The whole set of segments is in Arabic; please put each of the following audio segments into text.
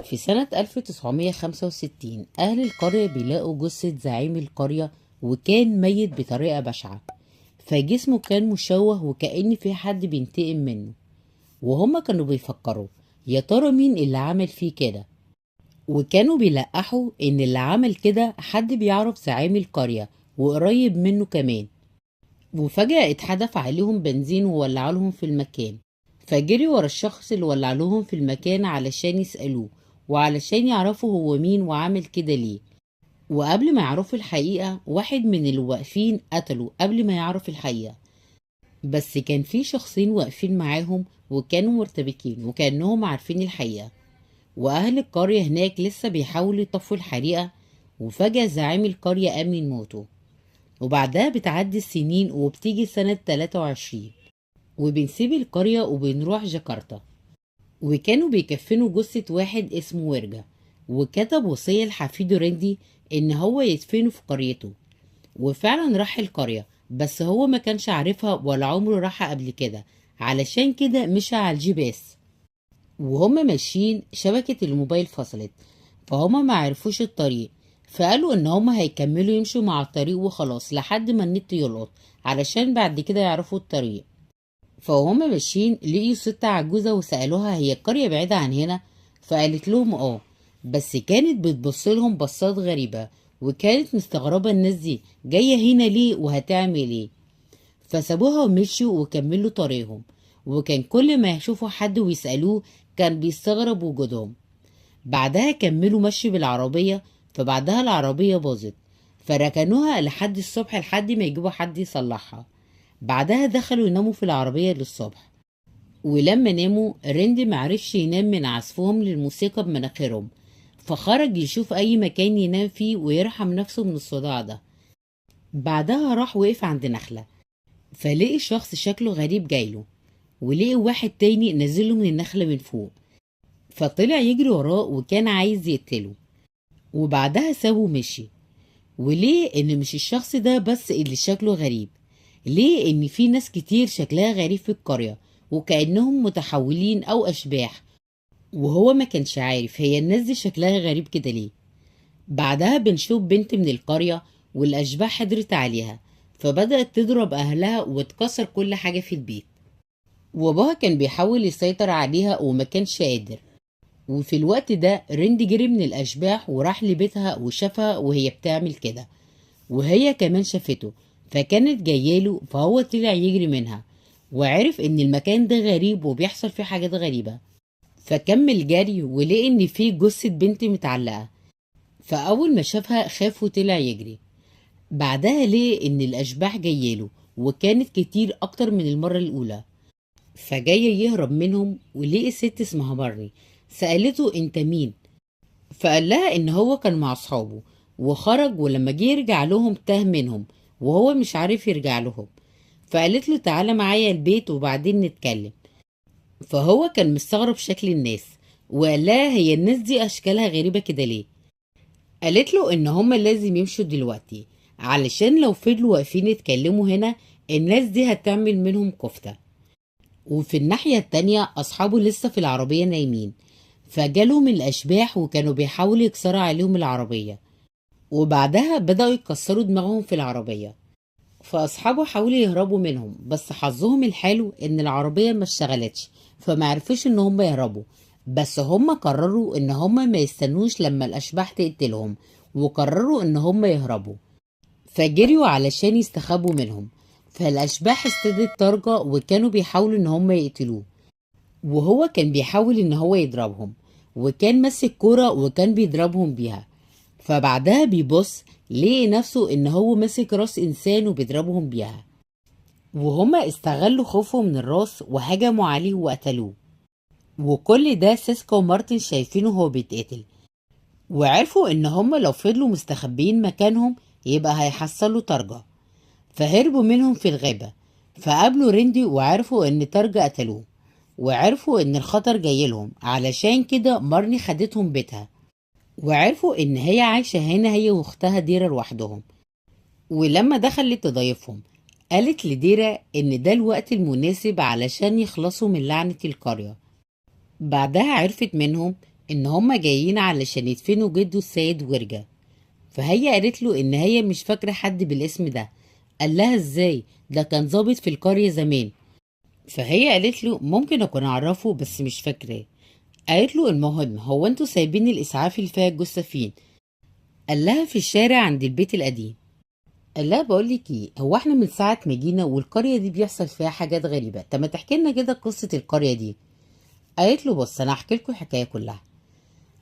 في سنة 1965 أهل القرية بيلاقوا جثة زعيم القرية، وكان ميت بطريقة بشعة. فجسمه كان مشوه وكأن في حد بينتقم منه. وهما كانوا بيفكروا يا ترى مين اللي عمل فيه كده، وكانوا بيلقحوا إن اللي عمل كده حد بيعرف زعيم القرية وقريب منه كمان. وفجأة اتحدف عليهم بنزين وولع لهم في المكان، فجري ورا الشخص اللي ولع لهم في المكان علشان يسألوه وعلشان يعرفوا هو مين وعامل كده ليه. وقبل ما يعرفوا الحقيقة واحد من اللي واقفين قتله قبل ما يعرف الحقيقة. بس كان في شخصين واقفين معاهم وكانوا مرتبكين وكأنهم عارفين الحقيقة. وأهل القرية هناك لسه بيحاولوا يطفوا الحريقة، وفجأة زعيم القرية قام من موته. وبعدها بتعدي السنين وبتيجي سنة 23، وبنسيب القرية وبنروح جاكرتا. وكانوا بيكفنوا جثة واحد اسمه ورجة، وكتب وصية لحفيده رندي إن هو يدفنه في قريته. وفعلا راح القرية، بس هو ما كانش عارفها ولا عمره راحها قبل كده، علشان كده مشى على الجي بي اس. وهما ماشيين شبكة الموبايل فصلت، فهما ما عرفوش الطريق. فقالوا ان هما هيكملوا يمشوا مع الطريق وخلاص لحد ما النت يلقط، علشان بعد كده يعرفوا الطريق. فهما ماشيين لقيوا ست عجوزة وسألوها هي القرية بعيدة عن هنا؟ فقالت لهم اه، بس كانت بتبص لهم بصات غريبة، وكانت مستغربة الناس دي جاية هنا ليه وهتعمل ايه. فسابوها ومشوا وكملوا طريقهم. وكان كل ما يشوفوا حد ويسألوه كان بيستغرب وجودهم. بعدها كملوا مشي بالعربية، فبعدها العربية باظت، فركنوها لحد الصبح لحد ما يجيبوا حد يصلحها. بعدها دخلوا يناموا في العربية للصبح. ولما ناموا رند معرفش ينام من عزفهم للموسيقى بمناخيرهم، فخرج يشوف أي مكان ينام فيه ويرحم نفسه من الصداع ده. بعدها راح وقف عند نخلة، فلقي شخص شكله غريب جايله، ولقي واحد تاني نزله من النخلة من فوق. فطلع يجري وراه وكان عايز يقتله، وبعدها سابه ومشي. وليه ان مش الشخص ده بس اللي شكله غريب، ليه ان في ناس كتير شكلها غريب في القرية وكأنهم متحولين او اشباح، وهو ما كانش عارف هي الناس دي شكلها غريب كده ليه. بعدها بنشوف بنت من القرية والاشباح حضرت عليها، فبدأت تضرب اهلها وتكسر كل حاجة في البيت. وابوها كان بيحاول يسيطر عليها وما كانش قادر. وفي الوقت ده رند جري من الأشباح وراح لبيتها وشافها وهي بتعمل كده، وهي كمان شافته، فكانت جاياله فهو طلع يجري منها، وعرف ان المكان ده غريب وبيحصل فيه حاجات غريبة. فكمل جري ولقى ان فيه جثة بنت متعلقة، فأول ما شافها خاف وطلع يجري. بعدها لقى ان الأشباح جاياله وكانت كتير أكتر من المرة الأولى، فجاي يهرب منهم ولقي ست اسمها بارني. سألته انت مين؟ فقال لها ان هو كان مع اصحابه وخرج، ولما جه يرجع لهم تاه منهم وهو مش عارف يرجع لهم. فقالت له تعالى معايا البيت وبعدين نتكلم. فهو كان مستغرب شكل الناس، وقال لها هي الناس دي اشكالها غريبة كده ليه؟ قالت له ان هما لازم يمشوا دلوقتي، علشان لو فضلوا واقفين يتكلموا هنا الناس دي هتعمل منهم كفتة. وفي الناحية التانية أصحابه لسه في العربية نايمين، فجالهم الأشباح وكانوا بيحاولوا يكسروا عليهم العربية، وبعدها بدأوا يكسروا دماغهم في العربية. فأصحابه حاولوا يهربوا منهم، بس حظهم الحلو إن العربية ما اشتغلتش، فما عرفوش إن هم يهربوا. بس هم قرروا إن هم ما يستنوش لما الأشباح تقتلهم، وقرروا إن هم يهربوا، فجريوا علشان يستخبوا منهم. فالأشباح استدت طارجة وكانوا بيحاولوا إن هم يقتلوه، وهو كان بيحاول إن هو يضربهم، وكان ماسك كورة وكان بيضربهم بيها. فبعدها بيبص لقي نفسه ان هو ماسك راس انسان وبيضربهم بيها، وهما استغلوا خوفه من الراس وهجموا عليه وقتلوه. وكل ده سيسكا ومارتن شايفينه هو بيتقتل، وعرفوا ان هما لو فضلوا مستخبيين مكانهم يبقى هيحصلوا ترجة. فهربوا منهم في الغابة، فقابلوا ريندي وعرفوا ان ترجة قتلوه، وعرفوا ان الخطر جايلهم، علشان كده مارني خدتهم بيتها، وعرفوا ان هي عايشة هنا هي واختها ديرة لوحدهم. ولما دخلت تضيفهم قالت لديرة ان ده الوقت المناسب علشان يخلصوا من لعنة القرية. بعدها عرفت منهم إن هما جايين علشان يدفنوا جده السيد ورجة. فهي قالت له إن هي مش فاكرة حد بالاسم ده. قال لها إزاي؟ ده كان ضابط في القرية زمان. فهي قالت له ممكن أكون أعرفه بس مش فاكراه. قالت له المهم هو انتوا سايبين الإسعاف اللي فيها الجثة فين؟ قال لها في الشارع عند البيت القديم. قال لها بقول لك ايه، هو احنا من ساعة ما جينا والقرية دي بيحصل فيها حاجات غريبة، طب ما تحكي لنا كده قصة القرية دي. قالت له بص انا هحكي لكم الحكاية كلها.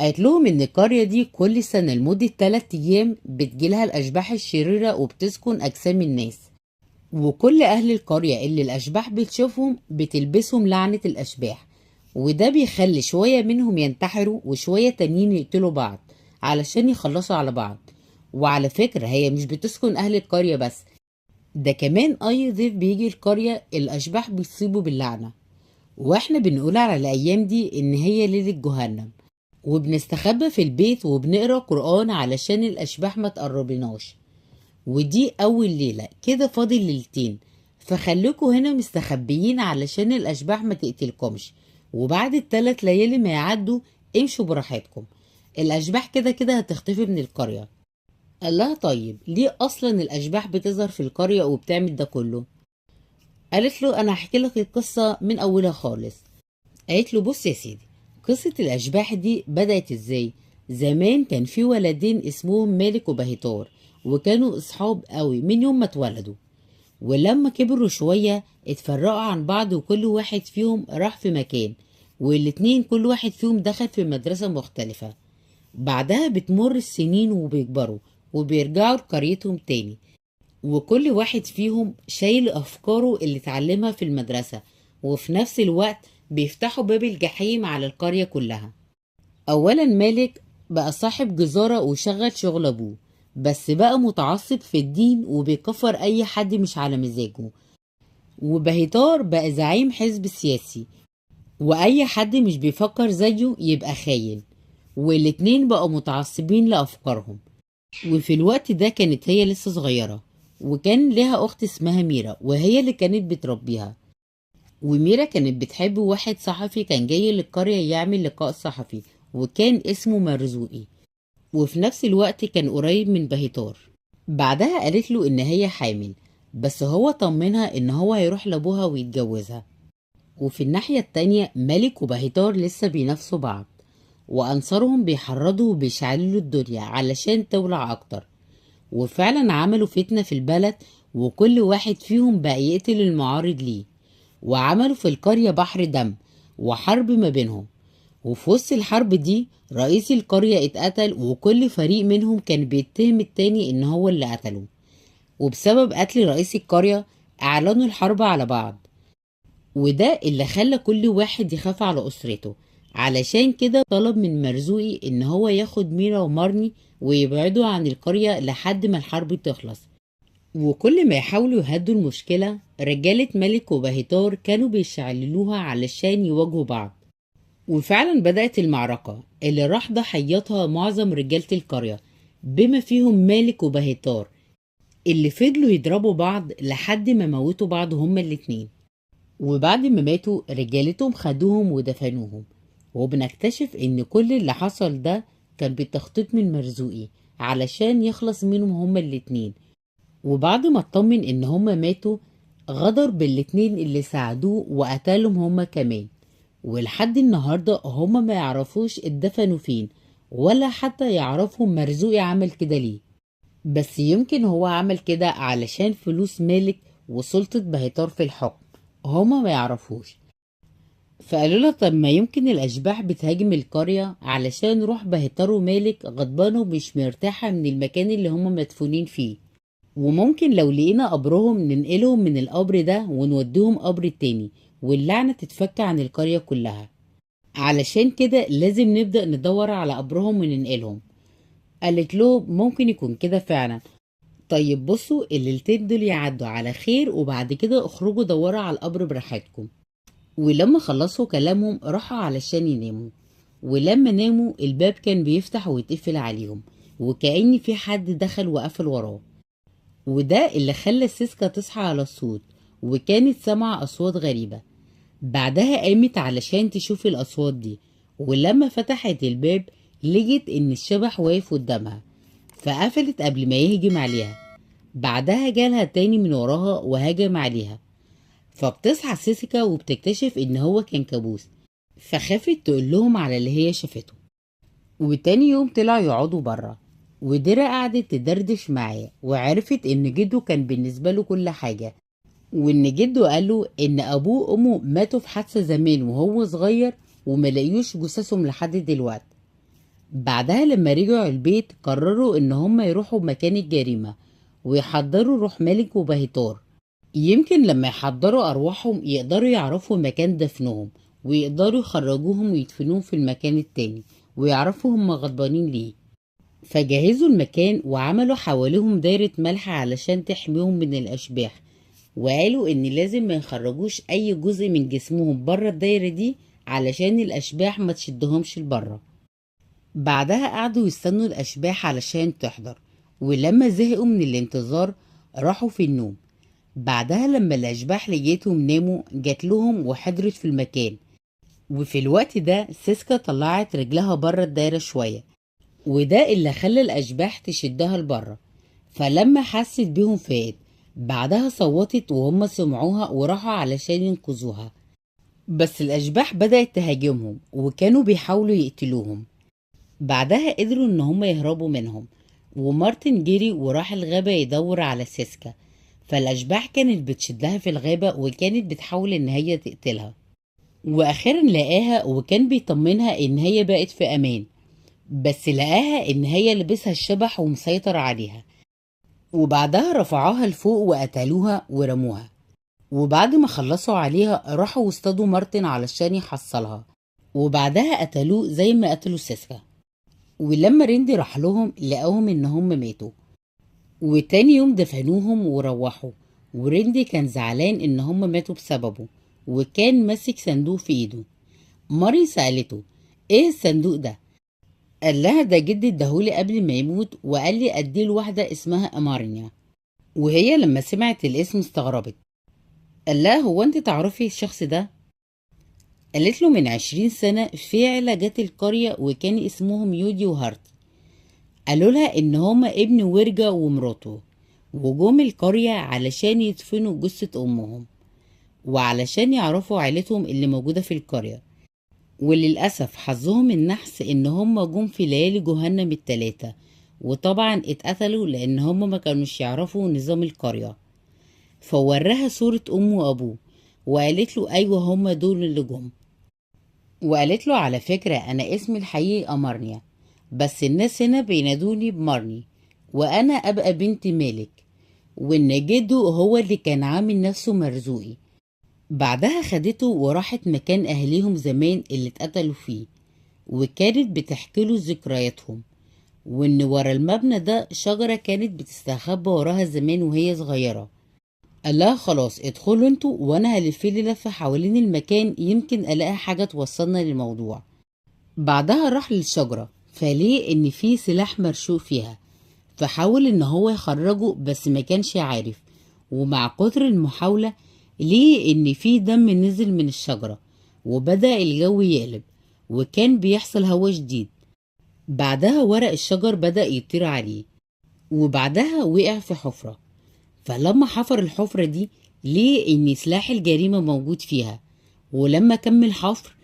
قالت لهم ان القرية دي كل سنة لمدة 3 ايام بتجيلها الاشباح الشريرة وبتسكن اجسام الناس، وكل اهل القرية اللي الاشباح بتشوفهم بتلبسهم لعنة الاشباح، وده بيخلي شوية منهم ينتحروا وشوية تانيين يقتلوا بعض علشان يخلصوا على بعض. وعلى فكرة هي مش بتسكن اهل القرية بس، ده كمان اي ضيف بيجي القرية الاشباح بيصيبوا باللعنة. واحنا بنقول على الايام دي ان هي ليلة جهنم، وبنستخبى في البيت وبنقرا قرآن علشان الاشباح ما تقربناش. ودي اول ليلة، كده فاضل ليلتين، فخليكوا هنا مستخبيين علشان الاشباح ما تقتلكمش، وبعد ال3 ليالي ما يعدوا امشوا براحتكم، الاشباح كده كده هتختفي من القرية. قال لها طيب ليه اصلا الاشباح بتظهر في القرية وبتعمل ده كله؟ قالت له انا هحكي لك القصة من اولها خالص. قالت له بص يا سيدي، قصة الاشباح دي بدأت ازاي؟ زمان كان في ولدين اسمهم مالك وبهيتار، وكانوا اصحاب قوي من يوم ما اتولدوا. ولما كبروا شوية اتفرقوا عن بعض وكل واحد فيهم راح في مكان، والاتنين كل واحد فيهم دخل في مدرسة مختلفة. بعدها بتمر السنين وبيكبروا وبيرجعوا لقريتهم تاني، وكل واحد فيهم شايل أفكاره اللي اتعلمها في المدرسة، وفي نفس الوقت بيفتحوا باب الجحيم على القرية كلها. أولا مالك بقى صاحب جزارة وشغل شغل أبوه، بس بقى متعصب في الدين وبيكفر أي حد مش على مزاجه. وبهيتار بقى زعيم حزب سياسي، وأي حد مش بيفكر زيه يبقى خاين. والاتنين بقوا متعصبين لأفكارهم. وفي الوقت ده كانت هي لسه صغيرة، وكان لها أخت اسمها ميرا وهي اللي كانت بتربيها. وميرا كانت بتحب واحد صحفي كان جاي للقرية يعمل لقاء صحفي، وكان اسمه مرزوقي، وفي نفس الوقت كان قريب من بهيتار. بعدها قالت له إن هي حامل، بس هو طمنها إن هو هيروح لأبوها ويتجوزها. وفي الناحية التانية ملك وبهيتار لسه بينافسوا بعض، وأنصارهم بيحرضوا وبيشعلوا الدنيا علشان تولع أكتر. وفعلا عملوا فتنة في البلد، وكل واحد فيهم بقى يقتل المعارض ليه، وعملوا في القرية بحر دم وحرب ما بينهم. وفي وسط الحرب دي رئيس القرية اتقتل، وكل فريق منهم كان بيتهم التاني ان هو اللي قتله. وبسبب قتل رئيس القرية اعلنوا الحرب على بعض، وده اللي خلى كل واحد يخاف على اسرته. علشان كده طلب من مرزوقي ان هو ياخد ميرا ومارني ويبعدوا عن القرية لحد ما الحرب تخلص. وكل ما يحاولوا يهدوا المشكلة رجالة ملك وبهيتار كانوا بيشعللوها علشان يواجهوا بعض. وفعلا بدأت المعركة اللي راح ضحيتها معظم رجالة القرية، بما فيهم مالك وبهيتار، اللي فضلوا يضربوا بعض لحد ما موتوا بعض هما الاتنين. وبعد ما ماتوا رجالتهم خدوهم ودفنوهم. وبنكتشف ان كل اللي حصل ده كان بتخطيط من مرزوقي علشان يخلص منهم هما الاتنين. وبعد ما اطمن ان هما ماتوا غدر بالاتنين اللي ساعدوه وقتلهم هما كمان. ولحد النهاردة هما ما يعرفوش اتدفنوا فين، ولا حتى يعرفوا مرزوقي عمل كده ليه. بس يمكن هو عمل كده علشان فلوس مالك وسلطة بهيتار في الحكم، هما ما يعرفوش. فقالوا له طب ما يمكن الأشباح بتهاجم القرية علشان روح بهيتار ومالك غضبانة ومش مرتاحة من المكان اللي هما مدفونين فيه، وممكن لو لقينا قبرهم ننقلهم من القبر ده ونوديهم قبر تاني، واللعنة تتفك عن القرية كلها. علشان كده لازم نبدأ ندور على قبرهم وننقلهم. قالت له ممكن يكون كده فعلا. طيب بصوا الليلتين دول يعدوا على خير، وبعد كده اخرجوا دوروا على القبر براحتكم. ولما خلصوا كلامهم راحوا علشان يناموا. ولما ناموا الباب كان بيفتح ويتقفل عليهم، وكأن في حد دخل وقفل وراه. وده اللي خلى سيسكا تصحى على الصوت، وكانت سامعة أصوات غريبة. بعدها قامت علشان تشوف الأصوات دي، ولما فتحت الباب لقيت ان الشبح واقف قدامها، فقفلت قبل ما يهجم عليها. بعدها جالها تاني من وراها وهجم عليها، فبتصحى سيسيكا وبتكتشف ان هو كان كابوس، فخافت تقول لهم على اللي هي شافته. وتاني يوم طلعوا يقعدوا بره، وديرا قعدت تدردش معاه وعرفت ان جده كان بالنسبه له كل حاجه، وان جده قاله ان ابوه وامه ماتوا في حادثه زمان وهو صغير وملاقيوش جثثهم لحد دلوقتي. بعدها لما رجعوا البيت قرروا ان هم يروحوا مكان الجريمه ويحضروا روح مالك وبهيتار، يمكن لما يحضروا ارواحهم يقدروا يعرفوا مكان دفنهم ويقدروا يخرجوهم ويدفنوهم في المكان التاني ويعرفوا هم غضبانين ليه. فجهزوا المكان وعملوا حواليهم دايرة ملح علشان تحميهم من الأشباح، وقالوا إن لازم ما يخرجوش أي جزء من جسمهم بره الدايرة دي علشان الأشباح ما تشدهمش لبره. بعدها قعدوا يستنوا الأشباح علشان تحضر، ولما زهقوا من الانتظار راحوا في النوم. بعدها لما الأشباح لقيتهم ناموا جات لهم وحضرت في المكان، وفي الوقت ده سيسكا طلعت رجلها بره الدايرة شوية، وده اللي خلى الأشباح تشدها لبره. فلما حست بيهم فات، بعدها صوتت وهم سمعوها وراحوا علشان ينقذوها، بس الأشباح بدأت تهاجمهم وكانوا بيحاولوا يقتلوهم. بعدها قدروا إن هم يهربوا منهم، ومارتن جري وراح الغابة يدور على سيسكا. فالأشباح كانت بتشدها في الغابة وكانت بتحاول إن هي تقتلها، وأخيرا لقاها وكان بيطمنها إن هي بقت في أمان، بس لقاها إن هي لبسها الشبح ومسيطر عليها. وبعدها رفعوها لفوق وقتلوها ورموها، وبعد ما خلصوا عليها راحوا واصطادوا مارتن علشان يحصلها، وبعدها قتلوه زي ما قتلوا سيسكا. ولما ريندي راح لهم لقاهم إن هم ماتوا، وتاني يوم دفنوهم وروحوا. وريندي كان زعلان إن هم ماتوا بسببه، وكان ماسك صندوق في إيده. ماري سألته إيه الصندوق ده؟ قال لها ده جدي اداهولي قبل ما يموت وقال لي اديله واحدة اسمها أمارنيا. وهي لما سمعت الاسم استغربت. قال لها هو انت تعرفي الشخص ده؟ قالت له من 20 سنة في عيلة جت القرية وكان اسمهم يودي وهارت، قالوا لها ان هما ابن ورجة ومراته، وجم القرية علشان يدفنوا جثة امهم وعلشان يعرفوا عيلتهم اللي موجودة في القرية. وللأسف حظهم النحس إن هم جم في ليالي جهنم التلاتة، وطبعا اتقتلوا لأن هم ما كانوش يعرفوا نظام القرية. فوراها صورة أمه وأبوه وقالت له أيوة هم دول اللي جم. وقالت له على فكرة أنا اسمي الحقيقي أمارنيا، بس الناس هنا بينادوني بمارني، وأنا أبقى بنت مالك، وإن جده هو اللي كان عامل نفسه مرزوقي. بعدها خدته وراحت مكان أهليهم زمان اللي اتقتلوا فيه، وكانت بتحكي له ذكرياتهم، وإن ورا المبنى ده شجرة كانت بتستخبى وراها زمان وهي صغيرة. قال لها خلاص ادخلوا انتوا وانا هلفلي لفة حوالين المكان يمكن الاقي حاجة توصلنا للموضوع. بعدها راح للشجرة فليه ان في سلاح مرشوق فيها، فحاول ان هو يخرجه بس ما كانش عارف، ومع كتر المحاولة ليه ان في دم نزل من الشجرة وبدأ الجو يقلب وكان بيحصل هوا شديد. بعدها ورق الشجر بدأ يطير عليه، وبعدها وقع في حفرة. فلما حفر الحفرة دي ليه ان سلاح الجريمة موجود فيها، ولما كمل حفر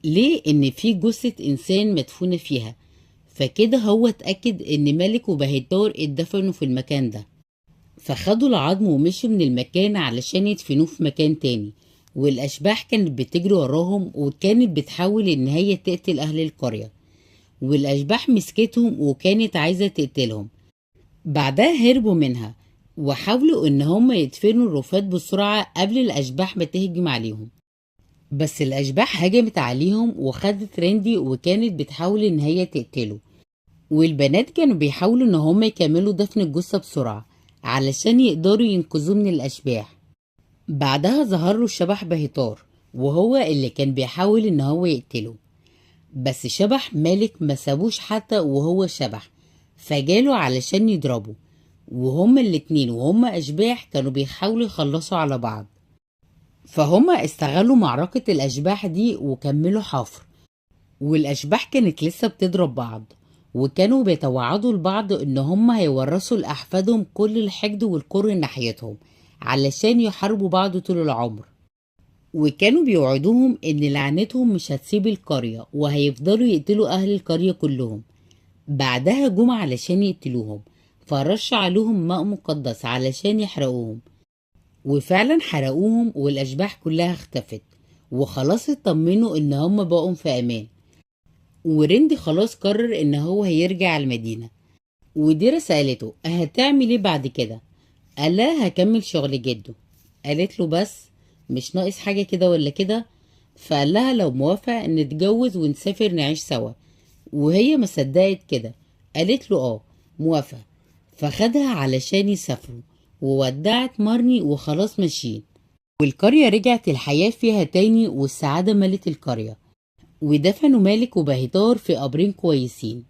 ليه ان في جثة انسان مدفونة فيها. فكده هو اتأكد ان ملك وبهدار اتدفنوا في المكان ده. فخدوا العظم ومشوا من المكان علشان يدفنوه في مكان تاني، والاشباح كانت بتجري وراهم وكانت بتحاول ان هي تقتل اهل القرية، والاشباح مسكتهم وكانت عايزة تقتلهم. بعدها هربوا منها وحاولوا ان هم يدفنوا الرفات بسرعة قبل الاشباح ما تهجم عليهم، بس الاشباح هجمت عليهم وخدت ريندي وكانت بتحاول ان هي تقتله. والبنات كانوا بيحاولوا ان هم يكملوا دفن الجثة بسرعة علشان يقدروا ينقذوه من الاشباح. بعدها ظهر له الشبح بهتار وهو اللي كان بيحاول ان هو يقتله، بس شبح مالك ما سابوش حتى وهو شبح، فجاله علشان يضربه. وهما الاتنين وهما أشباح كانوا بيحاولوا يخلصوا على بعض، فهما استغلوا معركة الأشباح دي وكملوا حفر. والأشباح كانت لسه بتضرب بعض، وكانوا بيتوعدوا لبعض إن هم هيورثوا لأحفادهم كل الحقد والكره ناحيتهم علشان يحاربوا بعض طول العمر. وكانوا بيوعدوهم إن لعنتهم مش هتسيب القرية وهيفضلوا يقتلوا أهل القرية كلهم. بعدها جم علشان يقتلوهم، فرش عليهم ماء مقدس علشان يحرقوهم، وفعلا حرقوهم والأشباح كلها اختفت، وخلاص اطمنوا إن هم بقوا في أمان. وريندي خلاص قرر إن هو هيرجع المدينة. وديرا سألته هتعمل ايه بعد كده؟ قال لها هكمل شغل جده. قالت له بس مش ناقص حاجة كده ولا كده؟ فقال لها لو موافق نتجوز ونسافر نعيش سوا. وهي ما صدقت كده، قالت له موافقة. فخدها علشان يسافروا، وودعت مارني وخلاص ماشيين. والقرية رجعت الحياة فيها تاني والسعادة ملت القرية، ودفنوا مالك وبهتار في قبرين كويسين.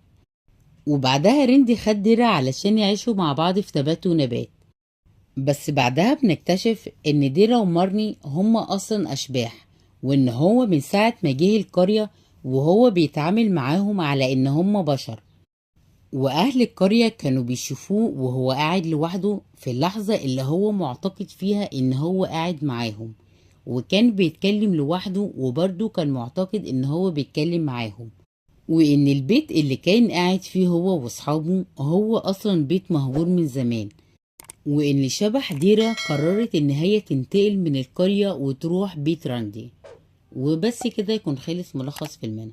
وبعدها ريندي خد ديرة علشان يعيشوا مع بعض في تبات ونبات. بس بعدها بنكتشف ان ديرا ومارني هما اصلا اشباح، وان هو من ساعة ما جه القرية وهو بيتعامل معاهم على ان هما بشر. واهل القرية كانوا بيشوفوه وهو قاعد لوحده في اللحظة اللي هو معتقد فيها ان هو قاعد معاهم، وكان بيتكلم لوحده وبرضه كان معتقد ان هو بيتكلم معاهم. وان البيت اللي كان قاعد فيه هو واصحابه هو اصلا بيت مهجور من زمان. وإن شبح ديرة قررت إن هي تنتقل من القرية وتروح بيت راندي. وبس كده يكون خلص ملخص فيلمنا.